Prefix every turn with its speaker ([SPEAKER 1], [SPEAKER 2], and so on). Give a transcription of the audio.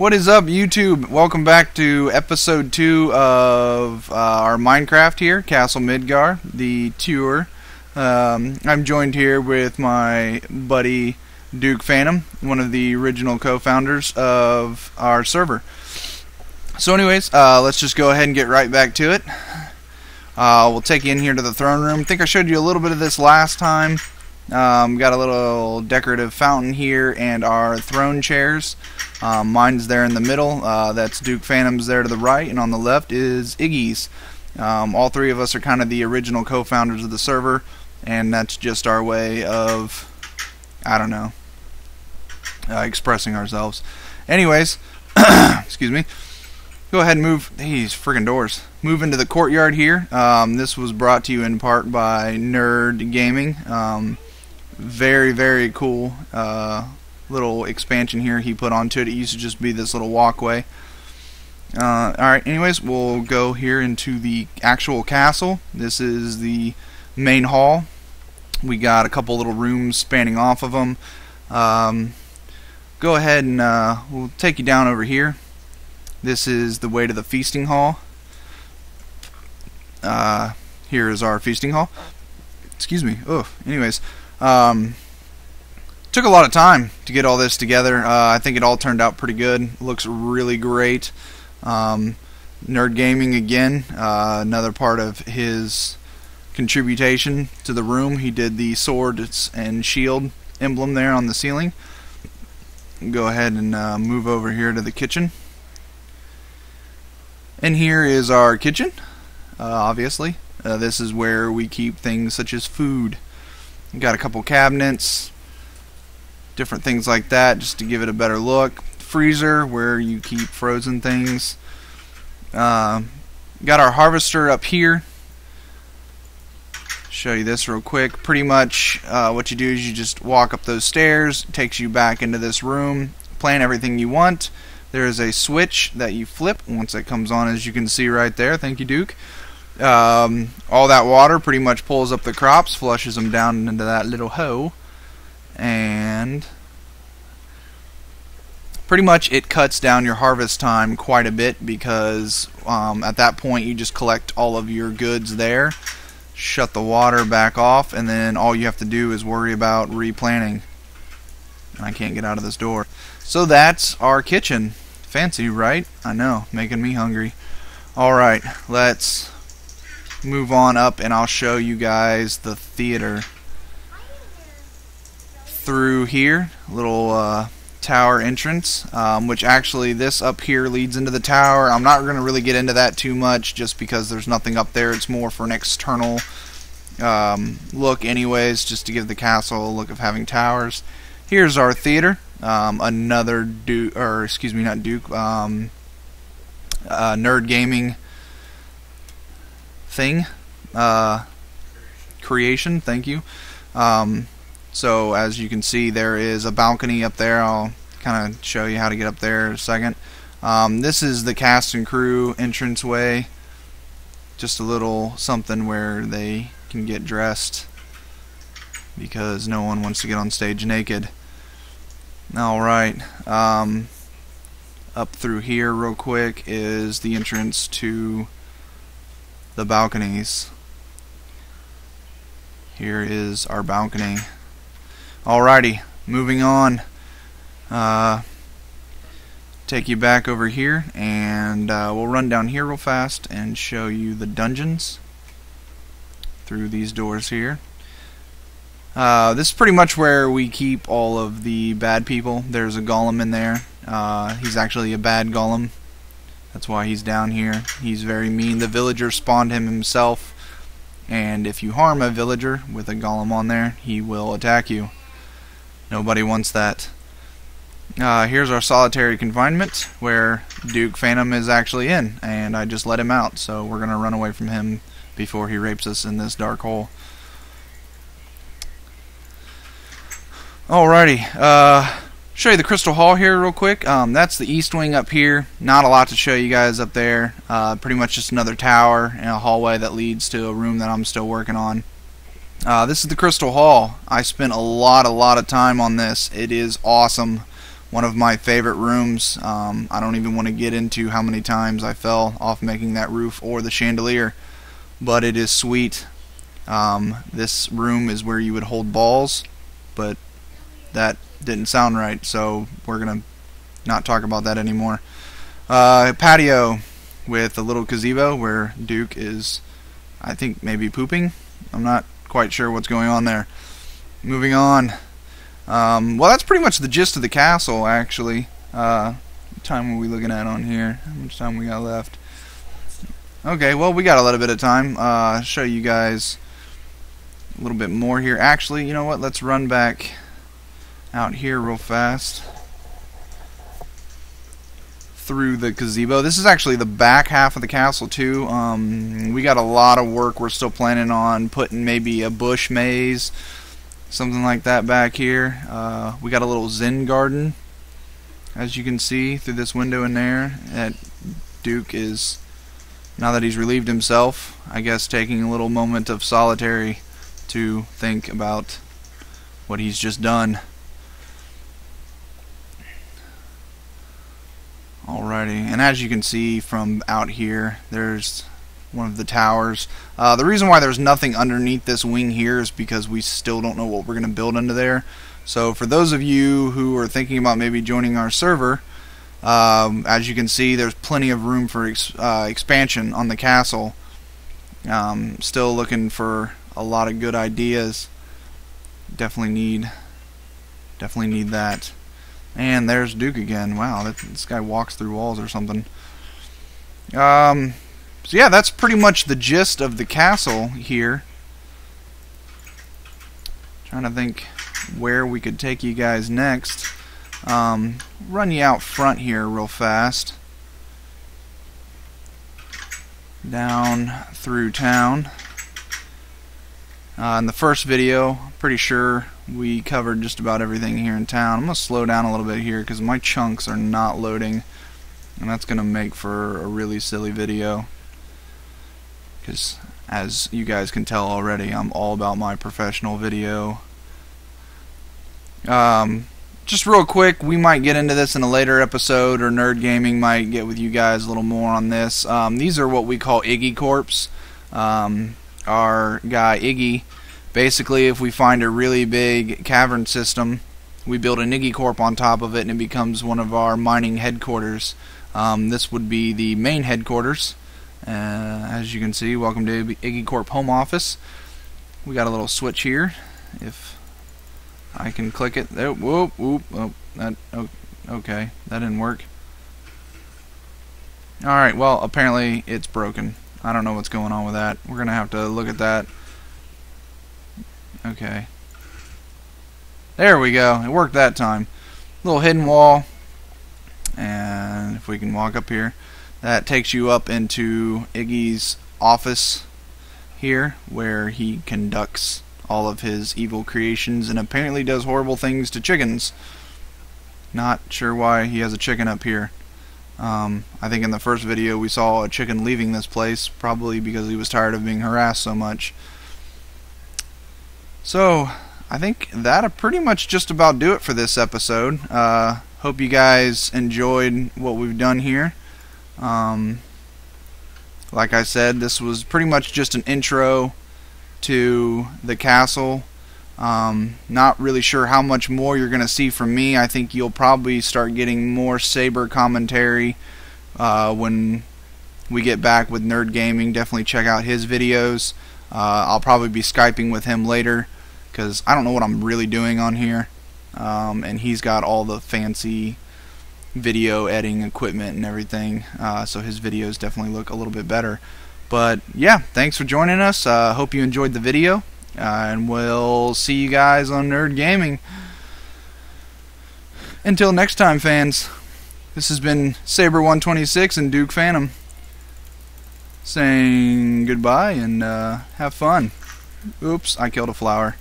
[SPEAKER 1] What is up, YouTube? Welcome back to episode 2 of our Minecraft here, Castle Midgar, the tour. I'm joined here with my buddy Duke Phantom, one of the original co-founders of our server. So anyways, let's just go ahead and get right back to it. We'll take you in here to the throne room. I think I showed you a little bit of this last time. Got a little decorative fountain here and our throne chairs. Mine's there in the middle. That's Duke Phantom's there to the right, and on the left is Iggy's. All three of us are kind of the original co-founders of the server, and that's just our way of, I don't know, expressing ourselves. Anyways, excuse me. Go ahead and move these friggin' doors. Move into the courtyard here. This was brought to you in part by Nerd Gaming. Very, very cool little expansion here he put onto it. It used to just be this little walkway. Alright, anyways, we'll go here into the actual castle. This is the main hall. We got a couple little rooms spanning off of them. Go ahead and we'll take you down over here. This is the way to the feasting hall. Here is our feasting hall. Excuse me. Oh, anyways. Took a lot of time to get all this together. I think it all turned out pretty good. Looks really great. Nerd Gaming again, another part of his contribution to the room. He did the swords and shield emblem there on the ceiling. Go ahead and move over here to the kitchen. And here is our kitchen, obviously. This is where we keep things such as food. Got a couple cabinets, different things like that, just to give it a better look. Freezer, where you keep frozen things. Got our harvester up here. Show you this real quick. Pretty much what you do is you just walk up those stairs. It takes you back into this room. Plant everything you want. There is a switch that you flip once it comes on, as you can see right there. Thank you, Duke. All that water pretty much pulls up the crops, flushes them down into that little hole, and pretty much it cuts down your harvest time quite a bit, because at that point you just collect all of your goods there, shut the water back off, and then all you have to do is worry about replanting. I can't get out of this door. So that's our kitchen. Fancy, right? I know, making me hungry. Alright, let's move on up and I'll show you guys the theater. Through here, little tower entrance, which actually this up here leads into the tower. I'm not going to really get into that too much just because there's nothing up there. It's more for an external look anyways, just to give the castle a look of having towers. Here's our theater. Another Duke, or excuse me, not Duke, Nerd Gaming thing, creation. Thank you. So as you can see, there is a balcony up there. I'll kind of show you how to get up there in a second. This is the cast and crew entranceway. Just a little something where they can get dressed, because no one wants to get on stage naked. Alright, up through here real quick is the entrance to the balconies. Here is our balcony. Alrighty, moving on. Take you back over here, and we'll run down here real fast and show you the dungeons through these doors here. This is pretty much where we keep all of the bad people. There's a golem in there. He's actually a bad golem. That's why he's down here. He's very mean. The villager spawned him himself, and if you harm a villager with a golem on there, he will attack you. Nobody wants that. Here's our solitary confinement, where Duke Phantom is actually in, and I just let him out, so we're gonna run away from him before he rapes us in this dark hole. Alrighty, show you the Crystal Hall here real quick. That's the east wing up here. Not a lot to show you guys up there. Pretty much just another tower and a hallway that leads to a room that I'm still working on. This is the Crystal Hall. I spent a lot of time on this. It is awesome. one of my favorite rooms. I don't even want to get into how many times I fell off making that roof or the chandelier, but it is sweet. This room is where you would hold balls, but that didn't sound right, so we're gonna not talk about that anymore. Patio with a little gazebo where Duke is, I think, maybe pooping. I'm not quite sure what's going on there. Moving on. Well, that's pretty much the gist of the castle, actually. What time are we looking at on here? How much time we got left? Okay, well, we got a little bit of time. Show you guys a little bit more here. Actually, you know what? Let's run back out here real fast through the gazebo. This is actually the back half of the castle too. We got a lot of work. We're still planning on putting maybe a bush maze, something like that back here. We got a little Zen garden, as you can see through this window in there. That Duke is, now that he's relieved himself, I guess taking a little moment of solitary to think about what he's just done. Alrighty, and as you can see from out here, there's one of the towers. The reason why there's nothing underneath this wing here is because we still don't know what we're going to build under there. So for those of you who are thinking about maybe joining our server, as you can see, there's plenty of room for expansion on the castle. Still looking for a lot of good ideas. Definitely need that. And there's Duke again. Wow, this guy walks through walls or something. So yeah, that's pretty much the gist of the castle here. Trying to think where we could take you guys next. Run you out front here real fast. Down through town. In the first video, pretty sure we covered just about everything here in town. I'm going to slow down a little bit here because my chunks are not loading, and that's going to make for a really silly video, because as you guys can tell already, I'm all about my professional video. Just real quick, we might get into this in a later episode, or Nerd Gaming might get with you guys a little more on this. These are what we call Iggy Corps. Our guy Iggy, basically, if we find a really big cavern system, we build an Iggy Corp on top of it, and it becomes one of our mining headquarters. This would be the main headquarters. As you can see, welcome to Iggy Corp home office. We got a little switch here. If I can click it, there. Whoop, whoop. Oh, okay, that didn't work. All right. Well, apparently it's broken. I don't know what's going on with that. We're gonna have to look at that. Okay. There we go. It worked that time. Little hidden wall. And if we can walk up here, that takes you up into Iggy's office here, where he conducts all of his evil creations and apparently does horrible things to chickens. Not sure why he has a chicken up here. I think in the first video we saw a chicken leaving this place, probably because he was tired of being harassed so much. So, I think that'll pretty much just about do it for this episode. Hope you guys enjoyed what we've done here. Like I said, this was pretty much just an intro to the castle. Not really sure how much more you're going to see from me. I think you'll probably start getting more Saber commentary when we get back with Nerd Gaming. Definitely check out his videos. I'll probably be Skyping with him later, because I don't know what I'm really doing on here. And he's got all the fancy video editing equipment and everything, so his videos definitely look a little bit better. But yeah, thanks for joining us. Hope you enjoyed the video. And we'll see you guys on Nerd Gaming. Until next time, fans, this has been Saber126 and Duke Phantom saying goodbye and have fun. Oops, I killed a flower.